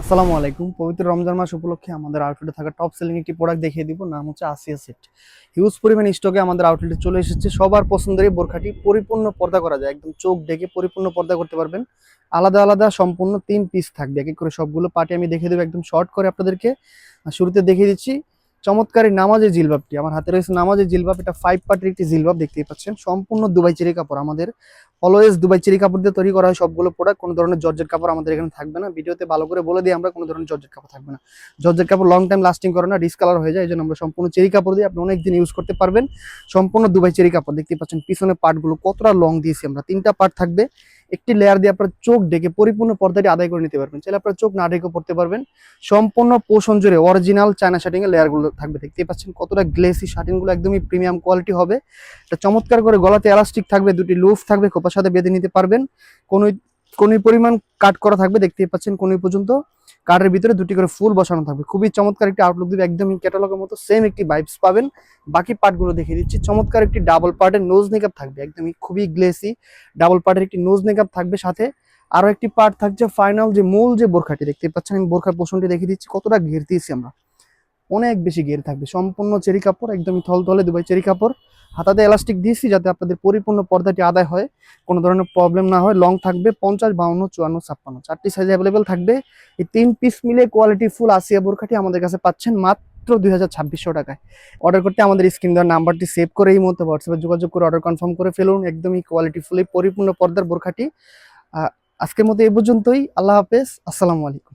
আসসালামু আলাইকুম। পবিত্র রমজান মাস উপলক্ষে আমাদের আউটলেটে থাকা টপ সেলিং একটি প্রোডাক্ট দেখিয়ে দিব। নাম হচ্ছে আসিয়া সেট। হিউজ পরিমাণ স্টকে আমাদের আউটলেটে চলে এসেছে। সবার পছন্দের এই বোরখাটি পরিপূর্ণ পর্দা করা যায়, একদম চোখ ঢেকে পরিপূর্ণ পর্দা করতে পারবেন। আলাদা আলাদা সম্পূর্ণ 3 পিস থাকবে, এক এক করে সবগুলো পার্টি আমি দেখিয়ে দেবো একদম শর্ট করে আপনাদেরকে। শুরুতে দেখিয়ে দিচ্ছি চমৎকার এই নামাজের জিলবাবটি। আমার হাতে রয়েছে নামাজের জিলবাব, এটা 5 পার্টের একটি জিলবাব দেখতেই পাচ্ছেন। সম্পূর্ণ দুবাই চেরি কাপড়, আমাদের অলওয়েজ দুবাই চেরি কাপড় দিয়ে তৈরি করা হয় সবগুলো প্রোডাক্ট। কোনো ধরনের জর্জেট কাপড় আমাদের এখানে থাকবে না। ভিডিওতে ভালো করে বলে দিই আমরা, কোনো ধরনের জর্জেট কাপড় থাকবে না। জর্জেট কাপড় লং টাইম লাস্টিং করে না, ডিসকালার হয়ে যায়। এই জন্য আমরা সম্পূর্ণ চেরি কাপড় দিয়ে আপনি অনেক দিন ইউজ করতে পারবেন। সম্পূর্ণ দুবাই চেরি কাপড় দেখতে পাচ্ছেন। পিছনে পার্টগুলো কতটা লং দিয়েছি আমরা, 3টা পার্ট থাকবে। একটি লেয়ার দিয়ে আপনার চোখ ডেকে পরিপূর্ণ পর্দাটি আদায় করে নিতে পারবেন। চাইলে আপনার চোখ না ডেকে পড়তে পারবেন। সম্পূর্ণ পোষণ জুড়ে অরিজিনাল চায়না শার্টিং এর লেয়ারগুলো থাকবে। দেখতেই পাচ্ছেন কতটা গ্লেসি, শার্টিংগুলো একদমই প্রিমিয়াম কোয়ালিটি হবে। এটা চমৎকার করে গলাতে এলাস্টিক থাকবে, দুটি লুফ থাকবে, খোপার সাথে বেঁধে নিতে পারবেন। কোন কোন পরিমাণ কাট করা থাকবে, দেখতেই পাচ্ছেন কোন পর্যন্ত। কার্ডের ভিতরে দুটি করে ফুল বসানো থাকবে। খুবই চমৎকার একটি আউটলুক দিবে, একদমই ক্যাটালগের মতো সেম একটি ভাইবস পাবেন। বাকি পার্টগুলো দেখিয়ে দিচ্ছি। চমৎকার একটি ডাবল পার্টের নোজ মেকআপ থাকবে, একদমই খুবই গ্লেসি ডাবল পার্টের একটি নোজ মেকআপ থাকবে। সাথে আরো একটি পার্ট থাকছে ফাইনাল, যে মূল যে বোরখাটি দেখতে পাচ্ছেন, আমি বোরখার পোষণটি দেখিয়ে দিচ্ছি কতটা ঘের দিয়েছি আমরা। অনেক বেশি ঘের থাকবে, সম্পূর্ণ চেরি কাপড়, একদমই থলথলে দুবাই চেরি কাপড়। হাতাতে এলাস্টিক দিয়েছি যাতে আপনাদের পরিপূর্ণ পর্দাটি আদায় হয়, কোনো ধরনের প্রবলেম না হয়। লং থাকবে 50, 52, 54, 56, 4টি সাইজ অ্যাভেলেবেল থাকবে। এই 3 পিস মিলে কোয়ালিটি ফুল আসিয়া বোরখাটি আমাদের কাছে পাচ্ছেন মাত্র 2200 টাকায়। অর্ডার করতে আমাদের স্ক্রিন দেওয়ার নাম্বারটি সেভ করে এই মুহূর্তে হোয়াটসঅ্যাপে যোগাযোগ করে অর্ডার কনফার্ম করে ফেলুন। একদমই কোয়ালিটি ফুল পরিপূর্ণ পর্দার বোরখাটি। আজকের মতো এই পর্যন্তই। আল্লাহ হাফেজ, আসসালামু আলাইকুম।